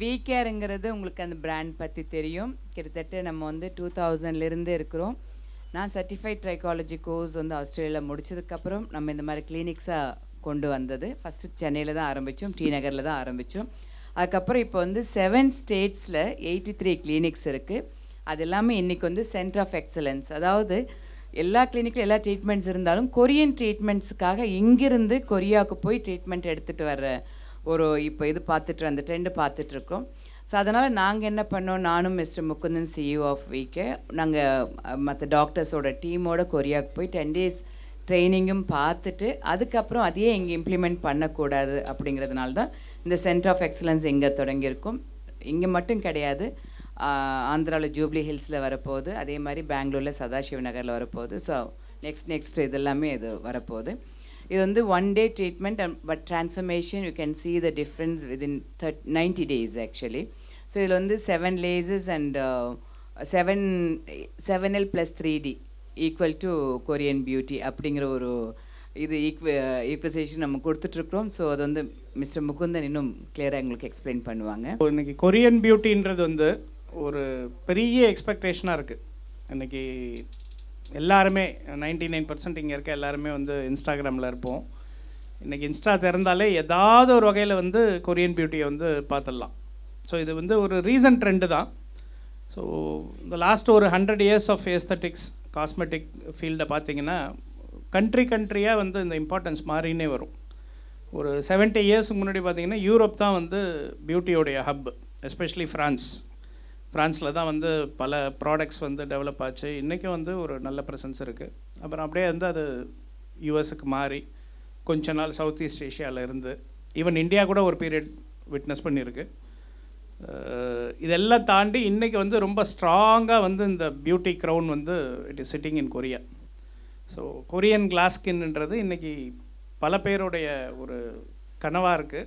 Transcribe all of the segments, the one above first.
விகேருங்கிறது உங்களுக்கு அந்த பிராண்ட் பற்றி தெரியும். கிட்டத்தட்ட நம்ம வந்து 2000லேருந்து இருக்கிறோம். நான் சர்டிஃபைட் ட்ரைக்காலஜி கோர்ஸ் வந்து ஆஸ்திரேலியாவில் முடிச்சதுக்கப்புறம் நம்ம இந்த மாதிரி கிளினிக்ஸாக கொண்டு வந்தது. ஃபஸ்ட்டு சென்னையில் தான் ஆரம்பித்தோம், டி நகரில் தான் ஆரம்பித்தோம். அதுக்கப்புறம் இப்போ வந்து 7 ஸ்டேட்ஸில் 83 கிளினிக்ஸ் இருக்குது. அது எல்லாமே இன்றைக்கி வந்து சென்டர் ஆஃப் எக்ஸலன்ஸ். அதாவது எல்லா கிளினிக்கில் எல்லா ட்ரீட்மெண்ட்ஸ் இருந்தாலும் கொரியன் ட்ரீட்மெண்ட்ஸுக்காக இங்கிருந்து கொரியாவுக்கு போய் ட்ரீட்மெண்ட் எடுத்துகிட்டு வர்ற ஒரு இப்போ இது பார்த்துட்டு அந்த ட்ரெண்டு பார்த்துட்ருக்கோம். ஸோ அதனால் நாங்கள் என்ன பண்ணோம், நானும் mister Mukundan CEO of VK, நாங்கள் மற்ற டாக்டர்ஸோட டீமோட கொரியாவுக்கு போய் 10 days ட்ரைனிங்கும் பார்த்துட்டு அதுக்கப்புறம் அதையே இங்கே இம்ப்ளிமெண்ட் பண்ணக்கூடாது அப்படிங்கிறதுனால தான் இந்த சென்டர் ஆஃப் எக்ஸலன்ஸ் இங்கே தொடங்கியிருக்கும். இங்கே மட்டும் கிடையாது, ஆந்திராவில் ஜூப்ளி ஹில்ஸில் வரப்போகுது, அதே மாதிரி பெங்களூரில் சதாசிவ நகரில் வரப்போகுது. ஸோ நெக்ஸ்ட் இதெல்லாமே இது வரப்போகுது. இது வந்து 1 day treatment but transformation you can see the difference within 90 days actually. So இதில் வந்து 7 lasers and 7L + 3D equal to Korean beauty அப்படிங்கிற ஒரு இது ஈக்குவசேஷன் நம்ம கொடுத்துட்ருக்குறோம். ஸோ அது வந்து மிஸ்டர் முகுந்தன் இன்னும் கிளியராக எங்களுக்கு எக்ஸ்பிளைன் பண்ணுவாங்க. இன்றைக்கி கொரியன் பியூட்டின்றது வந்து ஒரு பெரிய எக்ஸ்பெக்டேஷனாக இருக்குது. இன்றைக்கி எல்லாருமே 99% இங்கே இருக்க எல்லாருமே வந்து இன்ஸ்டாகிராமில் இருப்போம். இன்றைக்கி இன்ஸ்டா திறந்தாலே ஏதாவது ஒரு வகையில் வந்து கொரியன் பியூட்டியை வந்து பார்த்துடலாம். ஸோ இது வந்து ஒரு ரீசன்ட் ட்ரெண்டு தான். ஸோ இந்த லாஸ்ட் ஒரு 100 years ஆஃப் ஏஸ்தட்டிக்ஸ் காஸ்மெட்டிக் ஃபீல்டை பார்த்திங்கன்னா கண்ட்ரியாக வந்து இந்த இம்பார்ட்டன்ஸ் மாறினே வரும். ஒரு 70 years முன்னாடி பார்த்திங்கன்னா யூரோப் தான் வந்து பியூட்டியோடைய ஹப், எஸ்பெஷலி ஃப்ரான்ஸில் தான் வந்து பல ப்ராடக்ட்ஸ் வந்து டெவலப் ஆச்சு. இன்றைக்கும் வந்து ஒரு நல்ல ப்ரெசன்ஸ் இருக்குது. அப்புறம் அப்படியே வந்து அது யூஎஸ்க்கு மாறி கொஞ்ச நாள் சவுத் ஈஸ்ட் ஏஷியாவில் இருந்து ஈவன் இந்தியா கூட ஒரு பீரியட் விட்னஸ் பண்ணியிருக்கு. இதெல்லாம் தாண்டி இன்றைக்கி வந்து ரொம்ப ஸ்ட்ராங்காக வந்து இந்த பியூட்டி க்ரௌன் வந்து it is sitting in Korea. So Korean glass ஸ்கின்ன்றது இன்றைக்கி பல பேருடைய ஒரு கனவாக இருக்குது.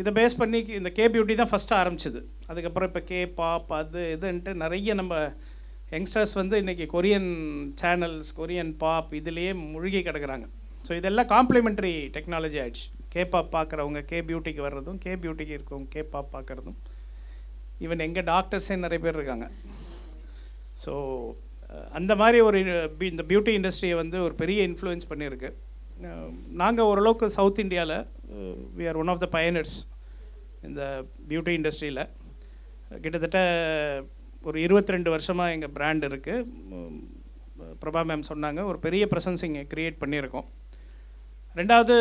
இதை பேஸ் பண்ணி இந்த கே பியூட்டி தான் ஃபஸ்ட்டு ஆரம்பிச்சிது. அதுக்கப்புறம் இப்போ கே பாப் அது இதுன்ட்டு நிறைய நம்ம யங்ஸ்டர்ஸ் வந்து இன்றைக்கி கொரியன் சேனல்ஸ், கொரியன் பாப் இதுலேயே மூழ்கி கிடக்குறாங்க. ஸோ இதெல்லாம் காம்ப்ளிமெண்ட்ரி டெக்னாலஜி ஆகிடுச்சு. கே பாப் பார்க்குறவங்க கே பியூட்டிக்கு வர்றதும், கே பியூட்டிக்கு இருக்கவங்க கே பாப் பார்க்குறதும். ஈவன் எங்கள் டாக்டர்ஸே நிறைய பேர் இருக்காங்க. ஸோ அந்த மாதிரி ஒரு இந்த பியூட்டி இண்டஸ்ட்ரியை வந்து ஒரு பெரிய இன்ஃப்ளூயன்ஸ் பண்ணியிருக்கு. நாங்கள் ஓரளவுக்கு சவுத் இந்தியாவில் we are one of the pioneers இந்த பியூட்டி இண்டஸ்ட்ரியில். கிட்டத்தட்ட ஒரு 22 வருஷமாக எங்கள் பிராண்ட் இருக்குது. பிரபா மேம் சொன்னாங்க, ஒரு பெரிய ப்ரெசன்ஸ் இங்கே க்ரியேட் பண்ணியிருக்கோம். ரெண்டாவது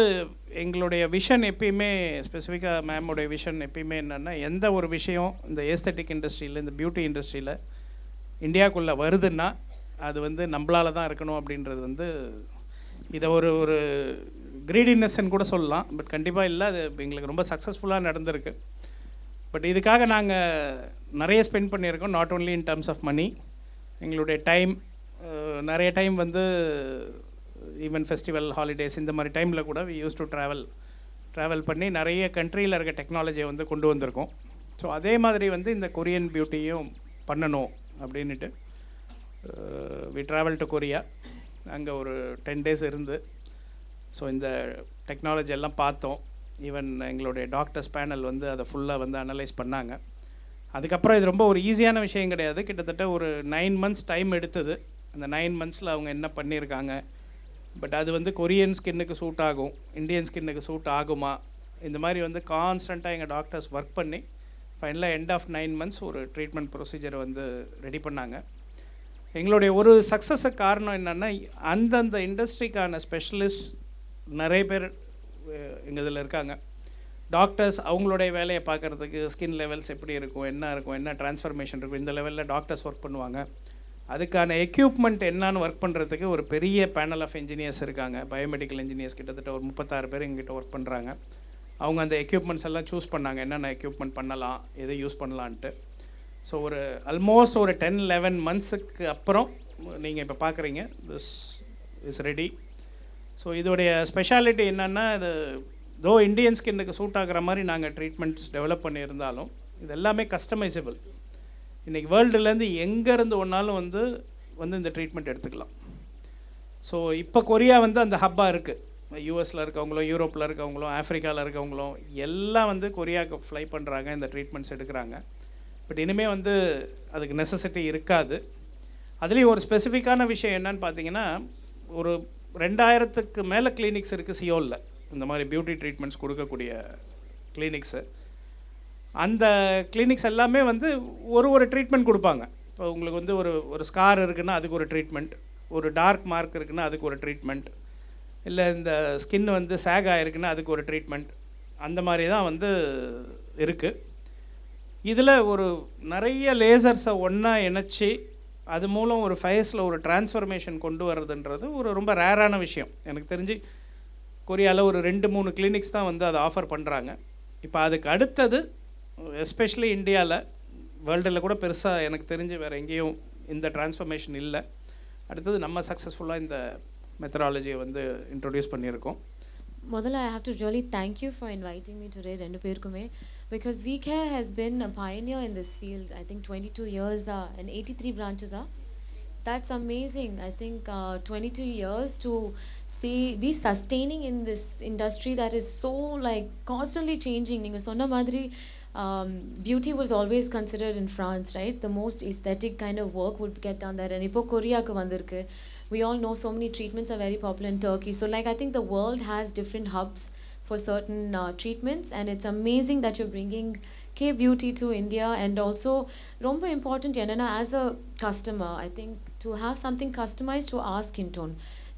எங்களுடைய விஷன் எப்பயுமே ஸ்பெசிஃபிக்காக மேமோடைய விஷன் எப்பயுமே என்னென்னா, எந்த ஒரு விஷயம் இந்த ஏஸ்தட்டிக் இண்டஸ்ட்ரியில் இந்த பியூட்டி இண்டஸ்ட்ரியில் இந்தியாவுக்குள்ளே வருதுன்னா அது வந்து நம்மளால தான் இருக்கணும் அப்படின்றது வந்து இதை ஒரு கிரீடினஸ்ன்னு கூட சொல்லலாம். பட் கண்டிப்பாக இல்லை, அது எங்களுக்கு ரொம்ப சக்ஸஸ்ஃபுல்லாக நடந்திருக்கு. பட் இதுக்காக நாங்கள் நிறைய ஸ்பெண்ட் பண்ணியிருக்கோம். Not only in terms of money, எங்களுடைய டைம், நிறைய டைம் வந்து ஈவன் ஃபெஸ்டிவல் ஹாலிடேஸ் இந்த மாதிரி டைமில் கூட வி யூஸ் டு ட்ராவல் பண்ணி நிறைய கண்ட்ரியில் இருக்க டெக்னாலஜியை வந்து கொண்டு வந்திருக்கோம். ஸோ அதே மாதிரி வந்து இந்த கொரியன் பியூட்டியும் பண்ணணும் அப்படின்ட்டு வி ட்ராவல் டு கொரியா. அங்கே ஒரு 10 days இருந்து ஸோ இந்த டெக்னாலஜி எல்லாம் பார்த்தோம். ஈவன் எங்களுடைய டாக்டர்ஸ் பேனல் வந்து அதை ஃபுல்லாக வந்து அனலைஸ் பண்ணாங்க. அதுக்கப்புறம் இது ரொம்ப ஒரு ஈஸியான விஷயம் கிடையாது. கிட்டத்தட்ட ஒரு 9 months டைம் எடுத்தது. அந்த 9 monthsல அவங்க என்ன பண்ணியிருக்காங்க, பட் அது வந்து கொரியன் ஸ்கின்னுக்கு சூட் ஆகும், இந்தியன் ஸ்கின்னுக்கு சூட் ஆகுமா, இந்த மாதிரி வந்து கான்ஸ்டண்ட்டாக எங்கள் டாக்டர்ஸ் ஒர்க் பண்ணி ஃபைனலாக எண்ட் ஆஃப் 9 months ஒரு ட்ரீட்மெண்ட் ப்ரொசீஜரை வந்து ரெடி பண்ணாங்க. எங்களுடைய ஒரு சக்ஸஸுக்கு காரணம் என்னென்னா, அந்தந்த இண்டஸ்ட்ரிக்கான ஸ்பெஷலிஸ்ட் நிறைய பேர் எங்கள் இதில் இருக்காங்க. டாக்டர்ஸ் அவங்களுடைய வேலையை பார்க்குறதுக்கு ஸ்கின் லெவல்ஸ் எப்படி இருக்கும், என்ன ட்ரான்ஸ்ஃபர்மேஷன் இருக்கும், இந்த லெவலில் டாக்டர்ஸ் ஒர்க் பண்ணுவாங்க. அதுக்கான எக்யூப்மெண்ட் என்னான்னு ஒர்க் பண்ணுறதுக்கு ஒரு பெரிய பேனல் ஆஃப் இன்ஜினியர்ஸ் இருக்காங்க. பயோமெடிக்கல் இன்ஜினியர்ஸ் கிட்டத்தட்ட ஒரு 36 பேர் எங்கிட்ட ஒர்க் பண்ணுறாங்க. அவங்க அந்த எக்யூப்மெண்ட்ஸ் எல்லாம் சூஸ் பண்ணாங்க, என்னென்ன எக்யூப்மெண்ட் பண்ணலாம், எதை யூஸ் பண்ணலான்ட்டு. ஸோ ஒரு ஆல்மோஸ்ட் ஒரு 10-11 monthsக்கு அப்புறம் நீங்கள் இப்போ பார்க்குறீங்க, திஸ் இஸ் ரெடி. ஸோ இதோடைய ஸ்பெஷாலிட்டி என்னென்னா, இது தோ இந்தியன் ஸ்கின்னுக்கு சூட் ஆகிற மாதிரி நாங்கள் ட்ரீட்மெண்ட்ஸ் டெவலப் பண்ணியிருந்தாலும் இது எல்லாமே கஸ்டமைசபிள். இன்றைக்கி வேர்ல்டுலேருந்து எங்கேருந்து ஒன்றாலும் வந்து இந்த ட்ரீட்மெண்ட் எடுத்துக்கலாம். ஸோ இப்போ கொரியா வந்து அந்த ஹப்பாக இருக்குது. யூஎஸில் இருக்கவங்களும் யூரோப்பில் இருக்கவங்களும் ஆஃப்ரிக்காவில் இருக்கவங்களும் எல்லாம் வந்து கொரியாவுக்கு ஃப்ளை பண்ணுறாங்க, இந்த ட்ரீட்மெண்ட்ஸ் எடுக்கிறாங்க. பட் இனிமேல் வந்து அதுக்கு நெசசிட்டி இருக்காது. அதுலேயும் ஒரு ஸ்பெசிஃபிக்கான விஷயம் என்னன்னு பார்த்தீங்கன்னா, ஒரு 2000க்கு மேலே கிளினிக்ஸ் இருக்குது சியோலில், இந்த மாதிரி பியூட்டி ட்ரீட்மெண்ட்ஸ் கொடுக்கக்கூடிய கிளினிக்ஸு. அந்த கிளினிக்ஸ் எல்லாமே வந்து ஒரு ட்ரீட்மெண்ட் கொடுப்பாங்க. இப்போ உங்களுக்கு வந்து ஒரு ஸ்கார் இருக்குன்னா அதுக்கு ஒரு ட்ரீட்மெண்ட், ஒரு டார்க் மார்க் இருக்குன்னா அதுக்கு ஒரு ட்ரீட்மெண்ட், இல்லை இந்த ஸ்கின் வந்து சேக் ஆகிருக்குன்னா அதுக்கு ஒரு ட்ரீட்மெண்ட், அந்த மாதிரி தான் வந்து இருக்குது. இதில் ஒரு நிறைய லேசர்ஸை ஒன்றா இணைச்சி அது மூலம் ஒரு ஃபேஸில் ஒரு டிரான்ஸ்ஃபர்மேஷன் கொண்டு வர்றதுன்றது ஒரு ரொம்ப ரேரான விஷயம். எனக்கு தெரிஞ்சு கொரியாவில் ஒரு 2-3 கிளினிக்ஸ் தான் வந்து அதை ஆஃபர் பண்ணுறாங்க. இப்போ அதுக்கு அடுத்தது எஸ்பெஷலி இந்தியாவில், வேர்ல்டில் கூட பெருசாக எனக்கு தெரிஞ்சு வேறு எங்கேயும் இந்த டிரான்ஸ்ஃபர்மேஷன் இல்லை. அடுத்தது நம்ம சக்ஸஸ்ஃபுல்லாக இந்த மெத்தடாலஜியை வந்து இன்ட்ரொடியூஸ் பண்ணியிருக்கோம். Modala, I have to really thank you for inviting me today, rendu perkume, because VCare has been a pioneer in this field. I think 22 years and 83 branches are. That's amazing. I think 22 years to be sustaining in this industry that is so like constantly changing. Ninga sonna madri beauty was always considered in France, right? The most aesthetic kind of work would get done there. And ipo Korea ku vandirukku. We all know so many treatments are very popular in Turkey. So like I think the world has different hubs for certain treatments, and it's amazing that you're bringing K-beauty to India. And also romba important yenna, as a customer, I think to have something customized to our skin tone.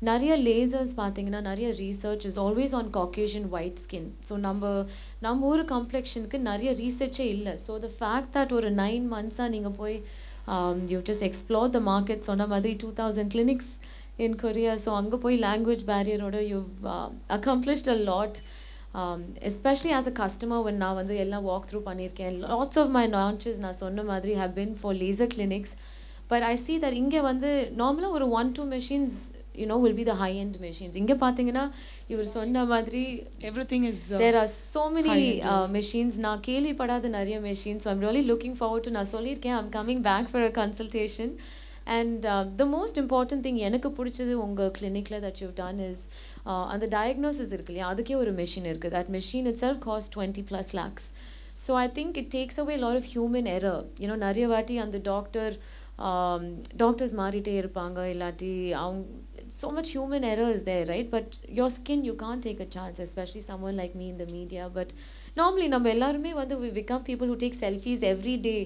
Nariya lasers pathina, nariya research is always on Caucasian white skin. So நம்ம ஒரு கம்ப்ளெக்ஷனுக்கு நிறைய ரீசர்ச்சே இல்லை. So the fact that ஒரு 9 months நீங்கள் போய் you just explore the market, சொன்ன மாதிரி 2000 clinics in Korea. So அங்கே போய் language பேரியரோட you've accomplished a lot. Especially as a customer, when நான் வந்து எல்லாம் walk through பண்ணியிருக்கேன், lots of my launches நான் சொன்ன மாதிரி have been for laser clinics. But I see that இங்கே வந்து நார்மலாக ஒரு 1-2 machines will be the high end machines. இங்கே பார்த்தீங்கன்னா இவர் சொன்ன மாதிரி everything is there are so many machines. நான் கேள்விப்படாத நிறைய machines. So I'm really looking forward to, நான் சொல்லியிருக்கேன், I'm coming back for a consultation. And the most important thing எனக்கு பிடிச்சது உங்கள் கிளினிக்கில் that you've done is அந்த diagnosis இருக்கு இல்லையா, அதுக்கே ஒரு மெஷின் இருக்குது. That machine itself costs 20+ lakhs. So I think it takes away a lot of human error. நிறைய வாட்டி அந்த டாக்டர்ஸ் மாறிட்டே இருப்பாங்க, இல்லாட்டி அவங்க so much human error is there, right? But your skin, you can't take a chance, especially someone like me in the media. But normally நம்ம எல்லாருமே வந்து we become people who take selfies every day.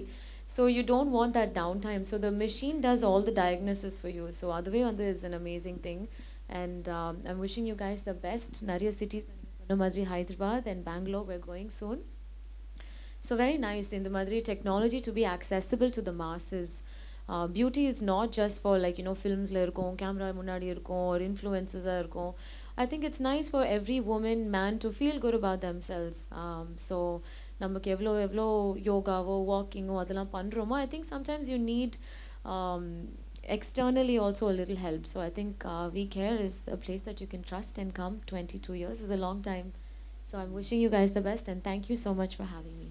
So you don't want that downtime. So the machine does all the diagnosis for you. So அதுவே வந்து is an amazing thing. And I'm wishing you guys the best. நிறைய cities சொன்ன மாதிரி Hyderabad and Bangalore, we're going soon. So very nice in the madri technology to be accessible to the masses. Beauty is not just for like films la irukom, camera munadi irukom, or influencers la irukom. I think it's nice for every woman, man to feel good about themselves. So namakku evlo yoga wo walking o adala pandromo, I think sometimes you need externally also a little help. So I think VCare is a place that you can trust and come. 22 years is a long time. So I'm wishing you guys the best, and thank you so much for having me.